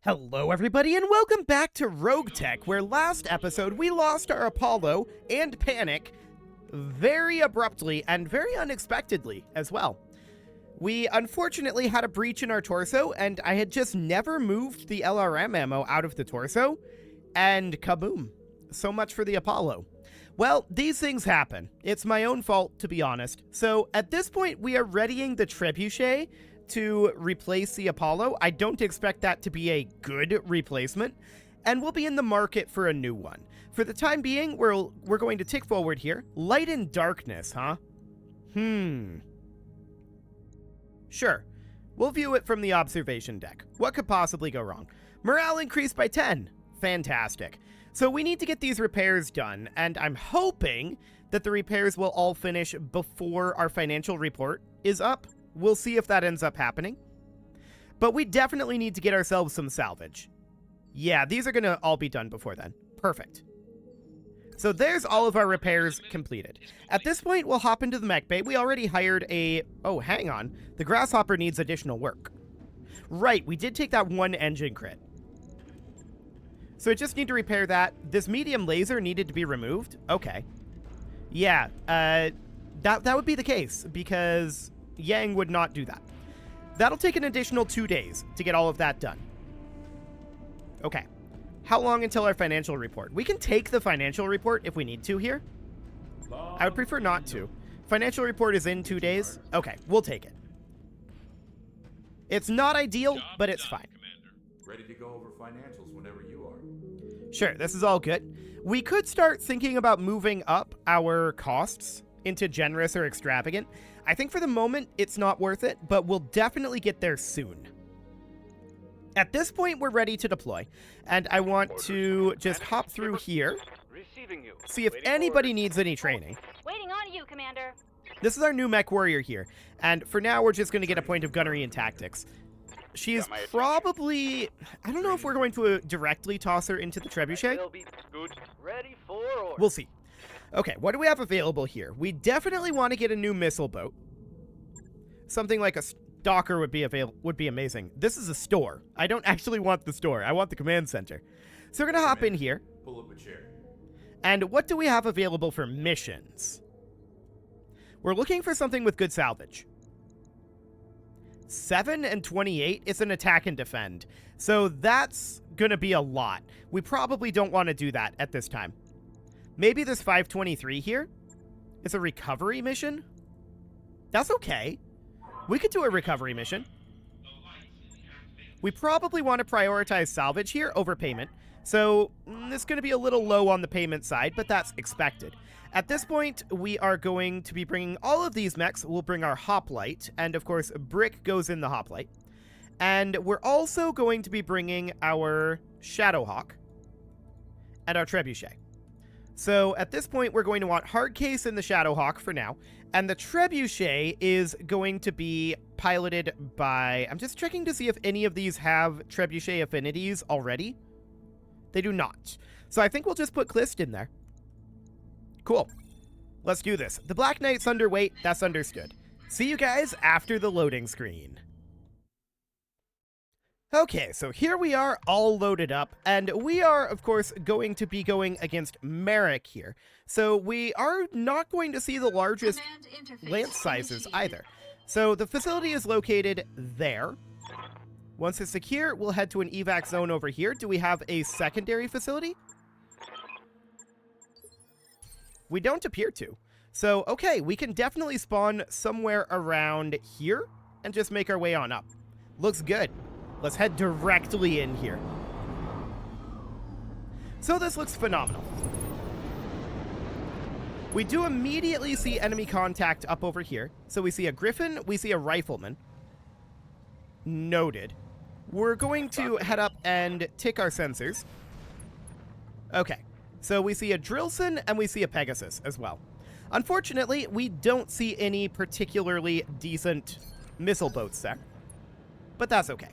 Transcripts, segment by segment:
Hello everybody and welcome back to RogueTech, where last episode we lost our Apollo and Panic very abruptly and very unexpectedly as well. We unfortunately had a breach in our torso and I had just never moved the LRM ammo out of the torso, and kaboom. So much for the Apollo. Well, these things happen. It's my own fault, to be honest. So at this point we are readying the Trebuchet to replace the Apollo. I don't expect that to be a good replacement, and we'll be in the market for a new one. For the time being, we're going to tick forward here. Light and darkness, huh? Sure. We'll view it from the observation deck. What could possibly go wrong? Morale increased by 10. Fantastic. So we need to get these repairs done, and I'm hoping that the repairs will all finish before our financial report is up. We'll see if that ends up happening. But we definitely need to get ourselves some salvage. Yeah, these are going to all be done before then. Perfect. So there's all of our repairs completed. At this point, we'll hop into the mech bay. We already hired a... Oh, hang on. The Grasshopper needs additional work. Right, we did take that one engine crit. So I just need to repair that. This medium laser needed to be removed. Okay. Yeah, that would be the case, because Yang would not do that. That'll take an additional 2 days to get all of that done. Okay. How long until our financial report? We can take the financial report if we need to here. I would prefer not to. Financial report is in 2 days. Okay, we'll take it. It's not ideal, but it's fine. Ready to go over financials whenever you are. Sure, this is all good. We could start thinking about moving up our costs into generous or extravagant. I think for the moment, it's not worth it, but we'll definitely get there soon. At this point, we're ready to deploy, and I want to just hop through here, see if anybody needs any training. Waiting on you, Commander. This is our new mech warrior here, and for now, we're just going to get a point of gunnery and tactics. She's probably... I don't know if we're going to directly toss her into the Trebuchet. We'll see. Okay, what do we have available here? We definitely want to get a new missile boat. Something like a Stalker would be amazing. This is a store. I don't actually want the store. I want the command center. So we're going to hop in here. Pull up a chair. And what do we have available for missions? We're looking for something with good salvage. 7 and 28 is an attack and defend. So that's going to be a lot. We probably don't want to do that at this time. Maybe this 523 here is a recovery mission. That's okay. We could do a recovery mission. We probably want to prioritize salvage here over payment. So it's going to be a little low on the payment side, but that's expected. At this point, we are going to be bringing all of these mechs. We'll bring our hoplite, and of course, Brick goes in the hoplite. And we're also going to be bringing our Shadowhawk and our Trebuchet. So at this point, we're going to want Hardcase in the Shadowhawk for now, and the Trebuchet is going to be piloted by... I'm just checking to see if any of these have Trebuchet affinities already. They do not. So I think we'll just put Clist in there. Cool. Let's do this. The Black Knight's underweight, that's understood. See you guys after the loading screen. Okay, so here we are all loaded up, and we are, of course, going to be going against Merrick here. So we are not going to see the largest lance sizes either. So the facility is located there. Once it's secure, we'll head to an evac zone over here. Do we have a secondary facility? We don't appear to. So, okay, we can definitely spawn somewhere around here and just make our way on up. Looks good. Let's head directly in here. So this looks phenomenal. We do immediately see enemy contact up over here. So we see a Griffin, we see a Rifleman. Noted. We're going to head up and tick our sensors. Okay, so we see a Drillson and we see a Pegasus as well. Unfortunately, we don't see any particularly decent missile boats there. But that's okay.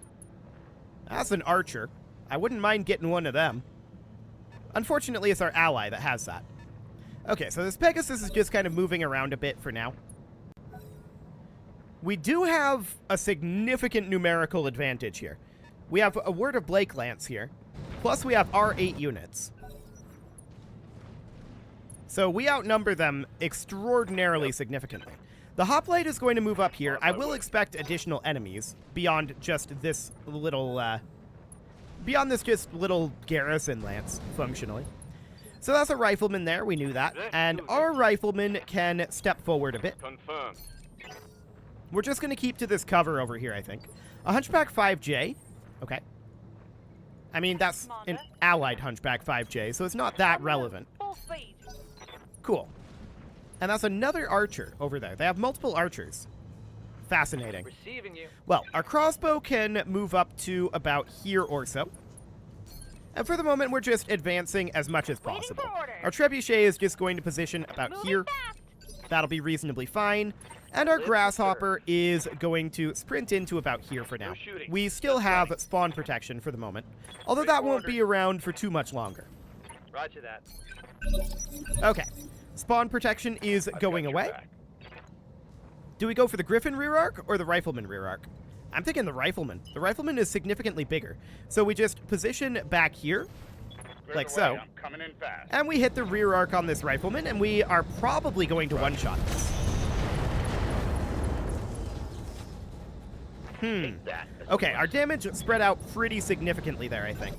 That's an Archer. I wouldn't mind getting one of them. Unfortunately, it's our ally that has that. Okay, so this Pegasus is just kind of moving around a bit for now. We do have a significant numerical advantage here. We have a Word of Blake Lance here. Plus, we have our 8 units. So we outnumber them extraordinarily significantly. The hoplite is going to move up here. I will expect additional enemies beyond just this little, beyond this just little garrison lance, functionally. So that's a rifleman there. We knew that. And our rifleman can step forward a bit. Confirmed. We're just going to keep to this cover over here, I think. A Hunchback 5J. Okay. I mean, that's an allied Hunchback 5J, so it's not that relevant. Cool. And that's another archer over there. They have multiple archers. Fascinating. Receiving you. Well, our crossbow can move up to about here or so. And for the moment, we're just advancing as much as possible. Our trebuchet is just going to position about here. That'll be reasonably fine. And our grasshopper is going to sprint into about here for now. We still have spawn protection for the moment, although that won't be around for too much longer. Roger that. Okay. Spawn protection is going away. Do we go for the Griffin rear arc or the Rifleman rear arc? I'm thinking the Rifleman. The Rifleman is significantly bigger. So we just position back here, like so. I'm coming in fast. And we hit the rear arc on this Rifleman, and we are probably going to one-shot this. Okay, our damage spread out pretty significantly there, I think.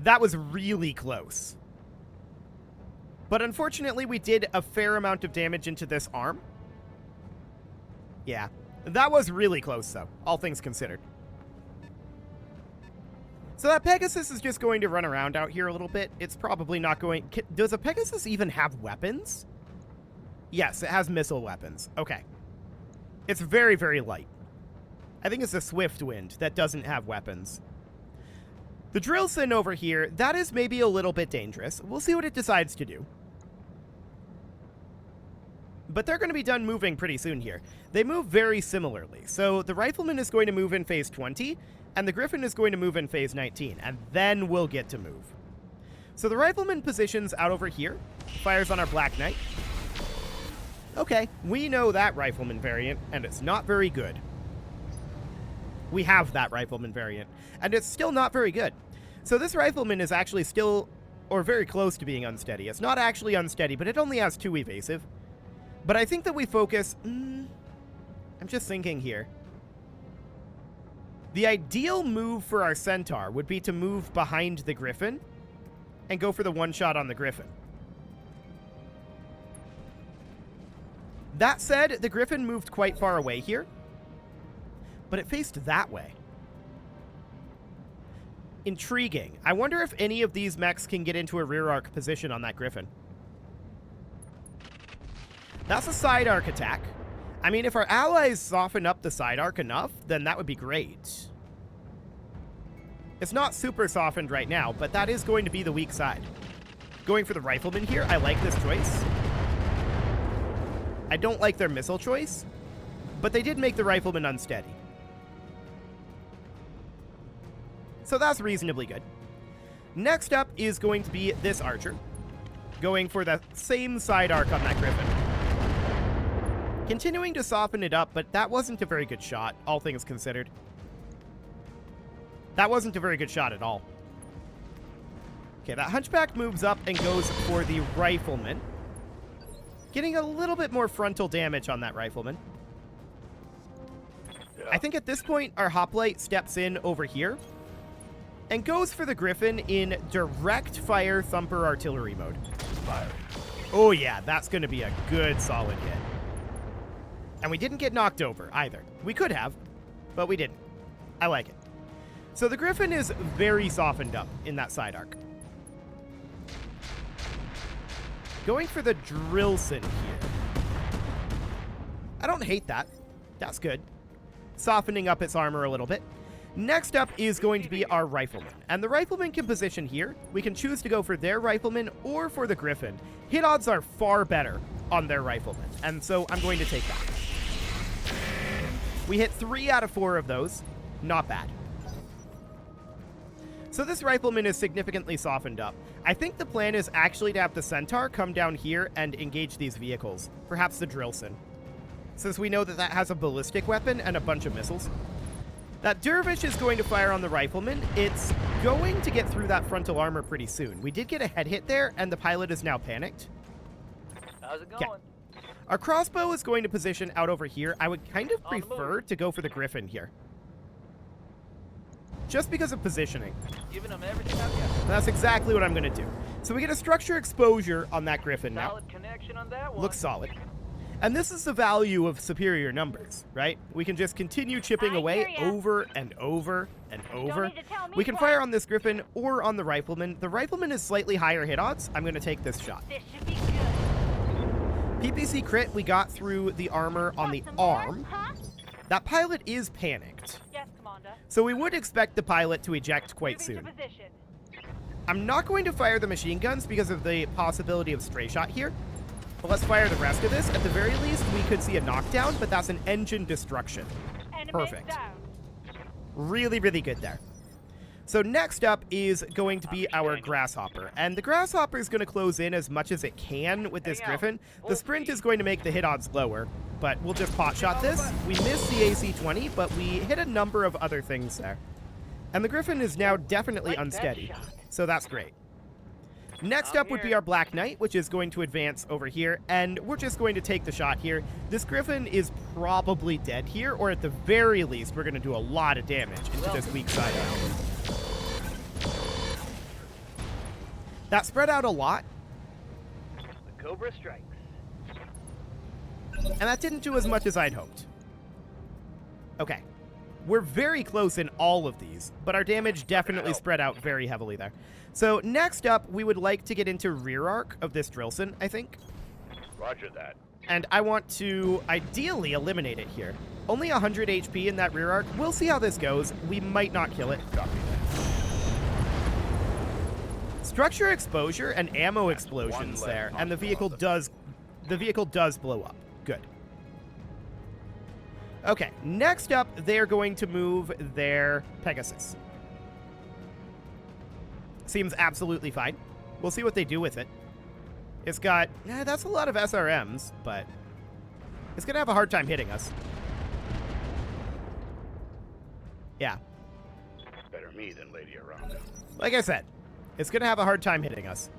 That was really close. But unfortunately, we did a fair amount of damage into this arm. Yeah, that was really close, though, all things considered. So that Pegasus is just going to run around out here a little bit. It's probably not going... Does a Pegasus even have weapons? Yes, it has missile weapons. Okay. It's very, very light. I think it's a Swift Wind that doesn't have weapons. The Drillson over here, that is maybe a little bit dangerous. We'll see what it decides to do. But they're going to be done moving pretty soon here. They move very similarly. So the Rifleman is going to move in phase 20, and the Griffin is going to move in phase 19, and then we'll get to move. So the Rifleman positions out over here, fires on our Black Knight. Okay, we know that Rifleman variant, and it's not very good. We have that Rifleman variant, and it's still not very good. So this Rifleman is actually still, or very close to being unsteady. It's not actually unsteady, but it only has 2 evasive. But I think that we focus... I'm just thinking here. The ideal move for our Centaur would be to move behind the Griffin and go for the one-shot on the Griffin. That said, the Griffin moved quite far away here, but it faced that way. Intriguing. I wonder if any of these mechs can get into a rear arc position on that Griffin. That's a side arc attack. I mean, if our allies soften up the side arc enough, then that would be great. It's not super softened right now, but that is going to be the weak side. Going for the Rifleman here, I like this choice. I don't like their missile choice, but they did make the Rifleman unsteady. So that's reasonably good. Next up is going to be this Archer, going for the same side arc on that Griffin. Continuing to soften it up, but that wasn't a very good shot, all things considered. That wasn't a very good shot at all. Okay, that Hunchback moves up and goes for the Rifleman. Getting a little bit more frontal damage on that Rifleman. Yeah. I think at this point, our Hoplite steps in over here and goes for the Griffin in direct fire thumper artillery mode. Fire. Oh yeah, that's going to be a good solid hit. And we didn't get knocked over either. We could have, but we didn't. I like it. So the Griffin is very softened up in that side arc. Going for the Drillson here. I don't hate that. That's good. Softening up its armor a little bit. Next up is going to be our Rifleman. And the Rifleman can position here. We can choose to go for their Rifleman or for the Griffin. Hit odds are far better on their Rifleman. And so I'm going to take that. We hit 3 out of 4 of those. Not bad. So this Rifleman is significantly softened up. I think the plan is actually to have the Centaur come down here and engage these vehicles. Perhaps the Drillson. since we know that that has a ballistic weapon and a bunch of missiles. That dervish is going to fire on the rifleman. It's going to get through that frontal armor pretty soon. We did get a head hit there, and the pilot is now panicked. How's it going? Our crossbow is going to position out over here. I would kind of prefer to go for the Griffin here. Just because of positioning. Giving them everything I've got. That's exactly what I'm going to do. So we get a structure exposure on that Griffin now. Solid connection on that one. Looks solid. And this is the value of superior numbers, right? We can just continue chipping away over and over and over. We can fire on this Griffin or on the rifleman. The rifleman is slightly higher hit odds. I'm going to take this shot. This should be good. PPC crit, we got through the armor on the arm. That pilot is panicked. Yes, Commander. So we would expect the pilot to eject quite Moving soon. to position. I'm not going to fire the machine guns because of the possibility of stray shot here. But let's fire the rest of this. At the very least, we could see a knockdown, but that's an engine destruction. Enemy Perfect. down. Really, really good there. So next up is going to be our Grasshopper. And the Grasshopper is going to close in as much as it can with this Griffin. The sprint is going to make the hit odds lower, but we'll just pot shot this. We missed the AC-20, but we hit a number of other things there. And the Griffin is now definitely unsteady, so that's great. Next up would be our Black Knight, which is going to advance over here, and we're just going to take the shot here. This Griffin is probably dead here, or at the very least, we're going to do a lot of damage into this weak side out. That spread out a lot. The Cobra strikes. And that didn't do as much as I'd hoped. Okay. We're very close in all of these, but our damage definitely spread out very heavily there. So next up, we would like to get into rear arc of this Drillson, I think. Roger that. And I want to ideally eliminate it here. Only 100 HP in that rear arc. We'll see how this goes. We might not kill it. Copy that. Structure exposure and ammo explosions there, and the vehicle does blow up. Good. Okay, next up, they're going to move their Pegasus. Seems absolutely fine. We'll see what they do with it. It's got, that's a lot of SRMs, but it's gonna have a hard time hitting us. Yeah. Better me than Lady around. Like I said, it's gonna have a hard time hitting us.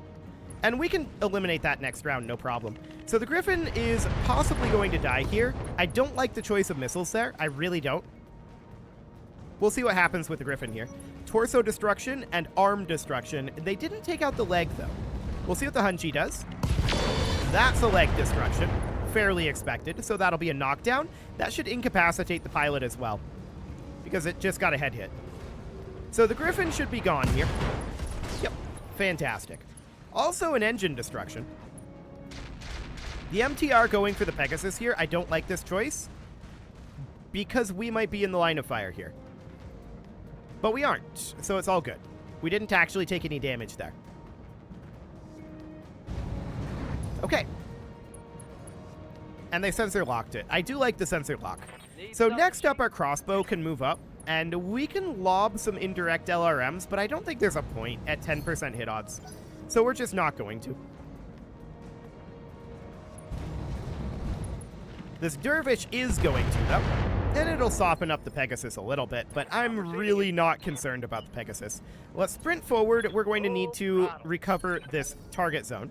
And we can eliminate that next round, no problem. So the Griffin is possibly going to die here. I don't like the choice of missiles there. I really don't. We'll see what happens with the Griffin here. Torso destruction and arm destruction. They didn't take out the leg, though. We'll see what the Hunchi does. That's a leg destruction. Fairly expected, so that'll be a knockdown. That should incapacitate the pilot as well, because it just got a head hit. So the Griffin should be gone here. Yep, fantastic. Also an engine destruction. The MTR going for the Pegasus here. I don't like this choice, because we might be in the line of fire here. But we aren't, so it's all good. We didn't actually take any damage there. Okay. And they sensor locked it. I do like the sensor lock. So next up, our crossbow can move up, and we can lob some indirect LRMs, but I don't think there's a point at 10% hit odds. So we're just not going to. This Dervish is going to, though. And it'll soften up the Pegasus a little bit, but I'm really not concerned about the Pegasus. Let's sprint forward. We're going to need to recover this target zone.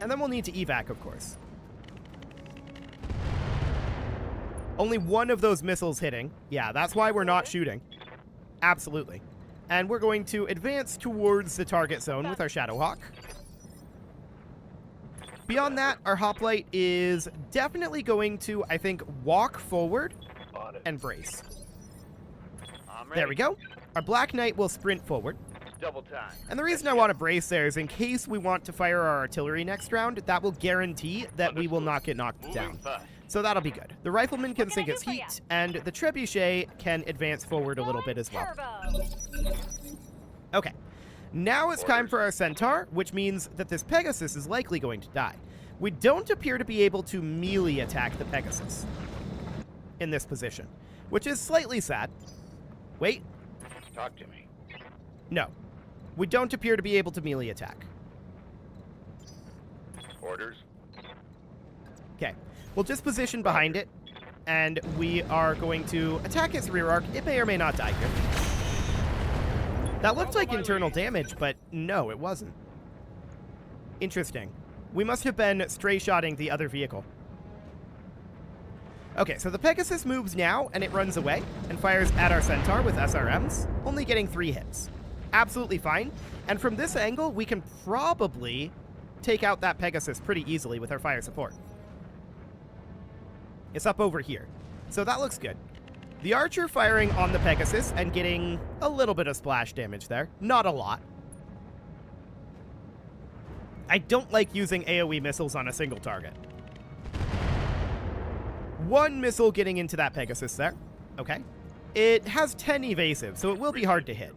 And then we'll need to evac, of course. Only one of those missiles hitting. Yeah, that's why we're not shooting. Absolutely. And we're going to advance towards the target zone with our Shadowhawk. Beyond that, our hoplite is definitely going to, I think, walk forward and brace. There we go. Our Black Knight will sprint forward. Double time. And the reason I want to brace there is in case we want to fire our artillery next round, that will guarantee that we will not get knocked down. So that'll be good. The Rifleman can sink its heat, and the Trebuchet can advance forward a little bit as well. Okay. Now it's time for our Centaur, which means that this Pegasus is likely going to die. We don't appear to be able to melee attack the Pegasus in this position, which is slightly sad. Wait. Talk to me. No. We don't appear to be able to melee attack. Orders. Okay, we'll just position behind it, and we are going to attack its rear arc. It may or may not die here. That looked like internal damage, but no, it wasn't. Interesting. We must have been stray-shotting the other vehicle. Okay, so the Pegasus moves now, and it runs away and fires at our Centaur with SRMs, only getting 3 hits. Absolutely fine. And from this angle, we can probably take out that Pegasus pretty easily with our fire support. It's up over here. So that looks good. The Archer firing on the Pegasus and getting a little bit of splash damage there. Not a lot. I don't like using AoE missiles on a single target. 1 missile getting into that Pegasus there. Okay. It has 10 evasive, so it will be hard to hit.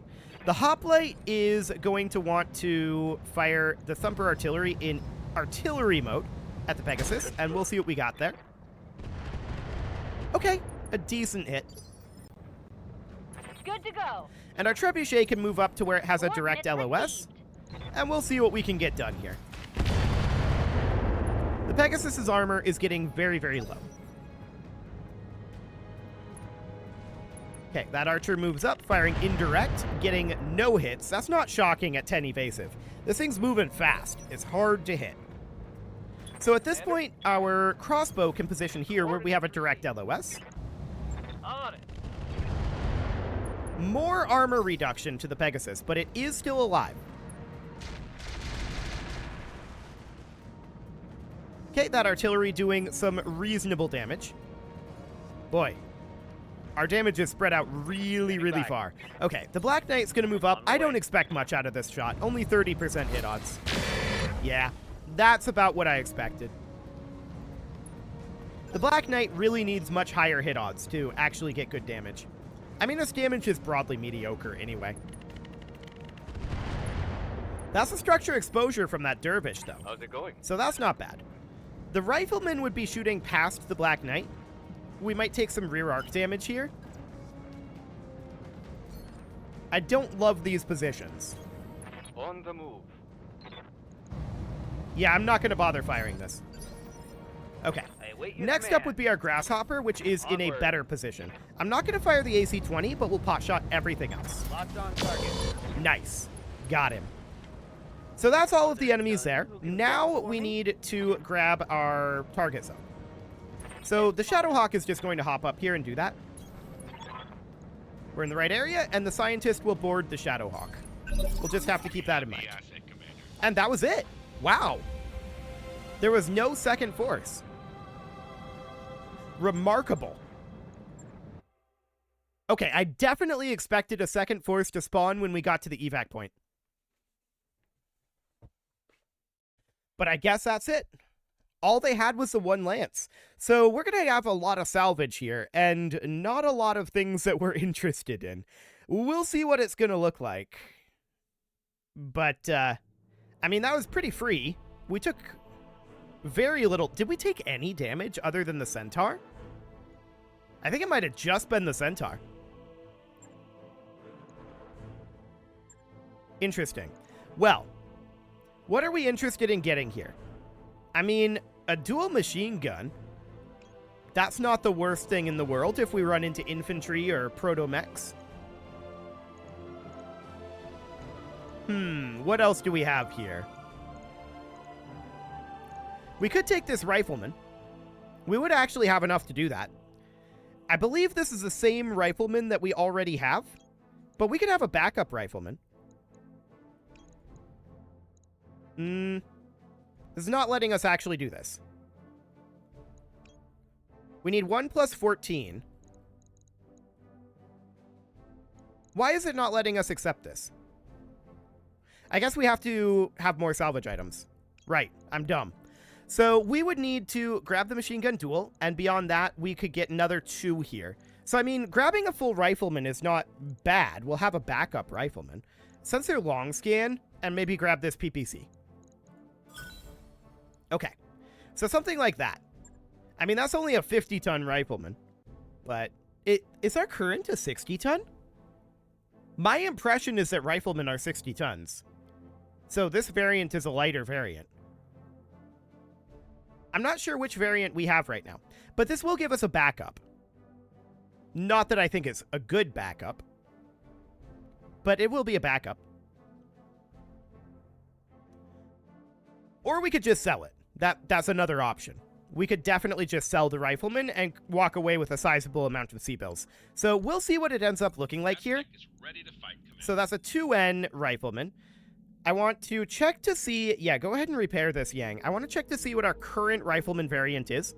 The Hoplite is going to want to fire the Thumper Artillery in artillery mode at the Pegasus, and we'll see what we got there. Okay, a decent hit. Good to go. And our Trebuchet can move up to where it has a direct LOS, and we'll see what we can get done here. The Pegasus's armor is getting very, very low. Okay, that Archer moves up, firing indirect, getting no hits. That's not shocking at 10 evasive. This thing's moving fast. It's hard to hit. So at this point, our crossbow can position here where we have a direct LOS. On it. More armor reduction to the Pegasus, but it is still alive. Okay, that artillery doing some reasonable damage. Boy, our damage is spread out really, really far. Okay, the Black Knight's going to move up. I don't expect much out of this shot. Only 30% hit odds. Yeah, that's about what I expected. The Black Knight really needs much higher hit odds to actually get good damage. I mean, this damage is broadly mediocre anyway. That's the structure exposure from that Dervish, though. How's it going? So that's not bad. The Rifleman would be shooting past the Black Knight. We might take some rear arc damage here. I don't love these positions. On the move. Yeah, I'm not going to bother firing this. Okay. I await your Next up command. would be our Grasshopper, which is in a Onward. better position. I'm not going to fire the AC-20, but we'll pot shot everything else. Locked on target. Nice. Got him. So that's all of the enemies there. Now we need to grab our target zone. So the Shadowhawk is just going to hop up here and do that. We're in the right area, and the Scientist will board the Shadowhawk. We'll just have to keep that in mind. And that was it. Wow. There was no second force. Remarkable. Okay, I definitely expected a second force to spawn when we got to the evac point. But I guess that's it. All they had was the 1 lance. So we're going to have a lot of salvage here, and not a lot of things that we're interested in. We'll see what it's going to look like. But, I mean, that was pretty free. We took very little. Did we take any damage other than the Centaur? I think it might have just been the Centaur. Interesting. Well, what are we interested in getting here? I mean, a dual machine gun. That's not the worst thing in the world if we run into infantry or proto-mechs. What else do we have here? We could take this Rifleman. We would actually have enough to do that. I believe this is the same Rifleman that we already have, but we could have a backup Rifleman. This is not letting us actually do this. We need 1 plus 14. Why is it not letting us accept this? I guess we have to have more salvage items. Right, I'm dumb. So we would need to grab the machine gun duel, and beyond that, we could get another 2 here. So, I mean, grabbing a full Rifleman is not bad. We'll have a backup Rifleman. Since they're long scan, and maybe grab this PPC. Okay, so something like that. I mean, that's only a 50-ton Rifleman, but is our current a 60-ton? My impression is that Riflemen are 60 tons. So this variant is a lighter variant. I'm not sure which variant we have right now, but this will give us a backup. Not that I think it's a good backup, but it will be a backup. Or we could just sell it. That's another option. We could definitely just sell the Rifleman and walk away with a sizable amount of C-bills. So we'll see what it ends up looking like here. So that's a 2N Rifleman. I want to check to see... Yeah, go ahead and repair this, Yang. I want to check to see what our current Rifleman variant is.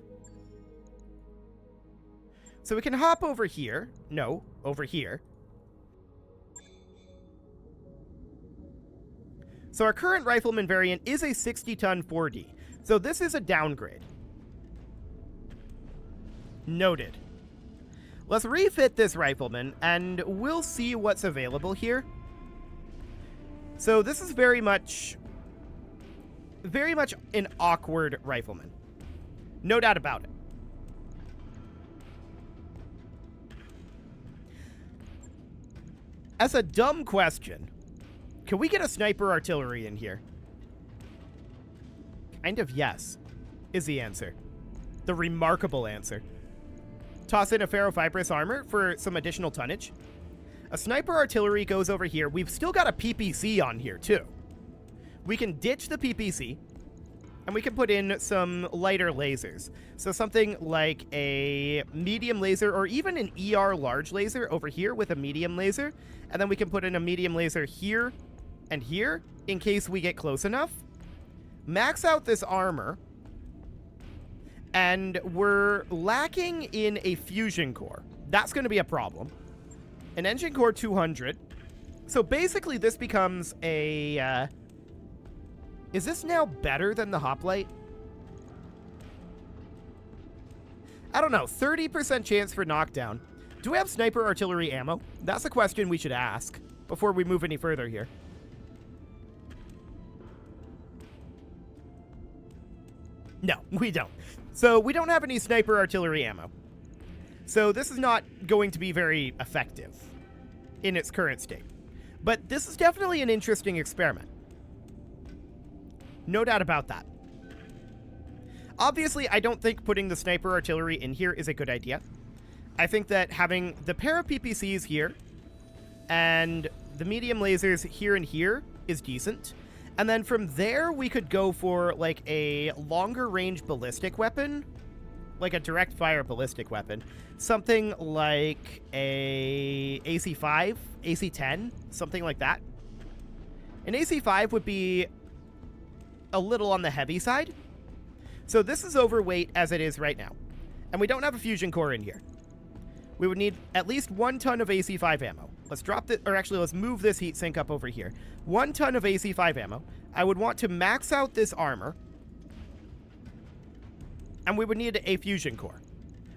So we can hop over here. No, over here. So our current Rifleman variant is a 60-ton 4D. So this is a downgrade. Noted. Let's refit this Rifleman, and we'll see what's available here. So this is very much an awkward Rifleman. No doubt about it. As a dumb question, can we get a sniper artillery in here? Kind of yes, is the answer. The remarkable answer. Toss in a ferrofibrous armor for some additional tonnage. A sniper artillery goes over here. We've still got a PPC on here, too. We can ditch the PPC, and we can put in some lighter lasers. So something like a medium laser, or even an ER large laser over here with a medium laser. And then we can put in a medium laser here and here, in case we get close enough. Max out this armor. And we're lacking in a fusion core. That's going to be a problem. An engine core 200. So basically this becomes a... is this now better than the hoplite? I don't know. 30% chance for knockdown. Do we have sniper artillery ammo? That's a question we should ask before we move any further here. No, we don't. So we don't have any sniper artillery ammo. So this is not going to be very effective in its current state. But this is definitely an interesting experiment. No doubt about that. Obviously, I don't think putting the sniper artillery in here is a good idea. I think that having the pair of PPCs here and the medium lasers here and here is decent. And then from there, we could go for, like, a longer range ballistic weapon. Like a direct fire ballistic weapon. Something like a AC-5, AC-10, something like that. An AC-5 would be a little on the heavy side. So this is overweight as it is right now. And we don't have a fusion core in here. We would need at least 1 ton of AC-5 ammo. Let's drop this, or actually let's move this heat sink up over here. 1 ton of AC-5 ammo. I would want to max out this armor. And we would need a fusion core.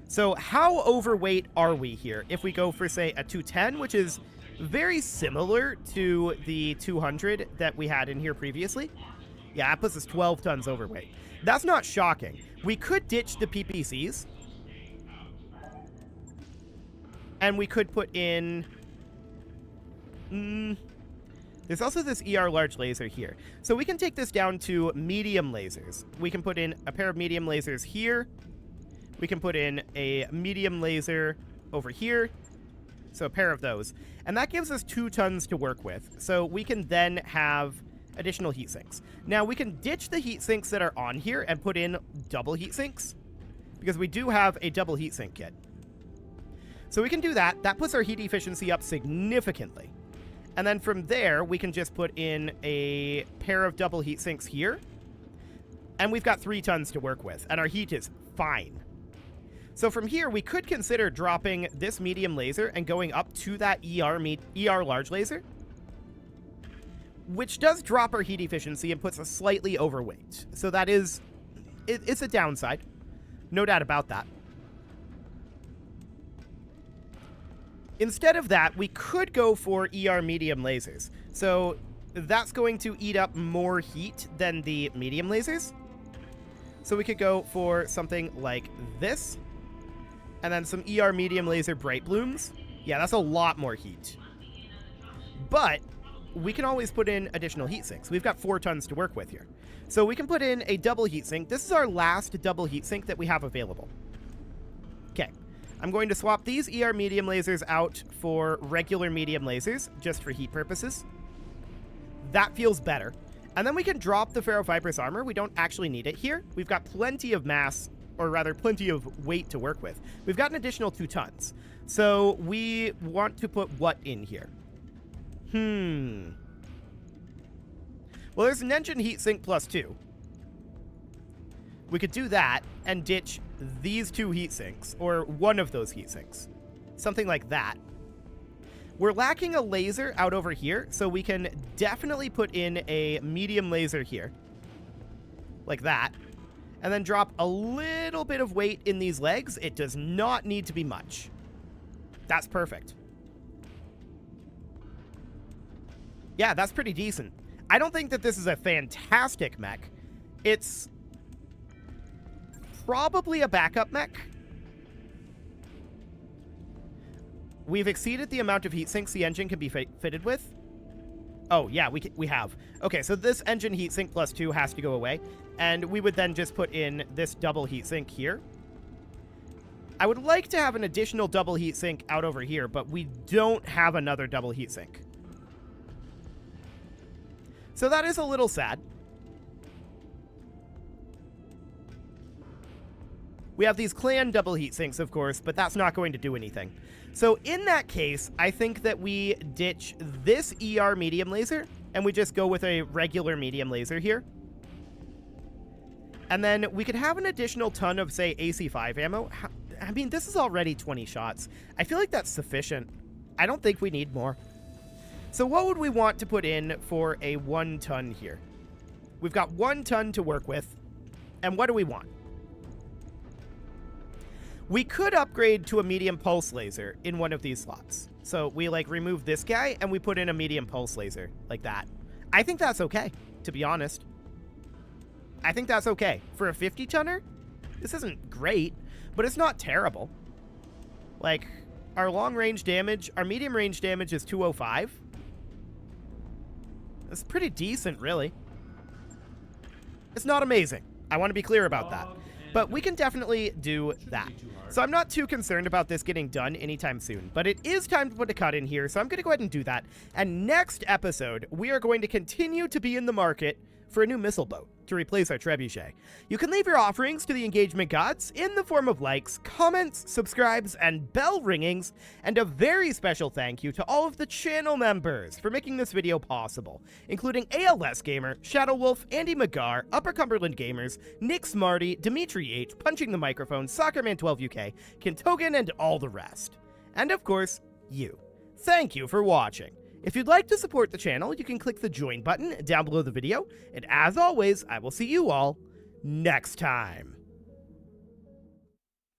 So how overweight are we here if we go for, say, a 210, which is very similar to the 200 that we had in here previously? Yeah, that puts us 12 tons overweight. That's not shocking. We could ditch the PPCs. And we could put in... there's also this ER large laser here. So we can take this down to medium lasers. We can put in a pair of medium lasers here. We can put in a medium laser over here. So a pair of those. And that gives us 2 tons to work with. So we can then have additional heat sinks. Now we can ditch the heat sinks that are on here and put in double heat sinks. Because we do have a double heat sink kit. So we can do that. That puts our heat efficiency up significantly. And then from there, we can just put in a pair of double heat sinks here. And we've got 3 tons to work with. And our heat is fine. So from here, we could consider dropping this medium laser and going up to that ER large laser. Which does drop our heat efficiency and puts us slightly overweight. So that is... it's a downside. No doubt about that. Instead of that, we could go for ER medium lasers. So that's going to eat up more heat than the medium lasers. So we could go for something like this. And then some ER medium laser bright blooms. Yeah, that's a lot more heat. But we can always put in additional heat sinks. We've got 4 tons to work with here. So we can put in a double heat sink. This is our last double heat sink that we have available. Okay. I'm going to swap these ER medium lasers out for regular medium lasers, just for heat purposes. That feels better. And then we can drop the ferrofibrous armor. We don't actually need it here. We've got plenty of mass, or rather plenty of weight to work with. We've got an additional 2 tons. So we want to put what in here? Well, there's an engine heatsink plus 2. We could do that and ditch these 2 heatsinks, or one of those heatsinks. Something like that. We're lacking a laser out over here, so we can definitely put in a medium laser here. Like that. And then drop a little bit of weight in these legs. It does not need to be much. That's perfect. Yeah, that's pretty decent. I don't think that this is a fantastic mech. It's probably a backup mech. We've exceeded the amount of heat sinks the engine can be fitted with. Oh, yeah, we have. Okay, so this engine heat sink plus 2 has to go away. And we would then just put in this double heat sink here. I would like to have an additional double heat sink out over here, but we don't have another double heat sink. So that is a little sad. We have these clan double heat sinks, of course, but that's not going to do anything. So in that case, I think that we ditch this ER medium laser, and we just go with a regular medium laser here. And then we could have an additional ton of, say, AC5 ammo. I mean, this is already 20 shots. I feel like that's sufficient. I don't think we need more. So what would we want to put in for a 1 ton here? We've got 1 ton to work with. And what do we want? We could upgrade to a medium pulse laser in one of these slots. So we, like, remove this guy and we put in a medium pulse laser like that. I think that's okay, to be honest. I think that's okay. For a 50-tonner, this isn't great, but it's not terrible. Like, our long-range damage, our medium-range damage is 205. It's pretty decent, really. It's not amazing. I want to be clear about that. But we can definitely do that. So I'm not too concerned about this getting done anytime soon. But it is time to put a cut in here, so I'm going to go ahead and do that. And next episode, we are going to continue to be in the market for a new missile boat to replace our trebuchet. You can leave your offerings to the engagement gods in the form of likes, comments, subscribes, and bell ringings, and a very special thank you to all of the channel members for making this video possible, including ALS Gamer, Shadow Wolf, Andy McGar, Upper Cumberland Gamers, Nick Smarty, Dimitri H, Punching the Microphone, Soccerman12UK, Kintogan, and all the rest. And of course, you. Thank you for watching. If you'd like to support the channel, you can click the join button down below the video, and as always, I will see you all next time.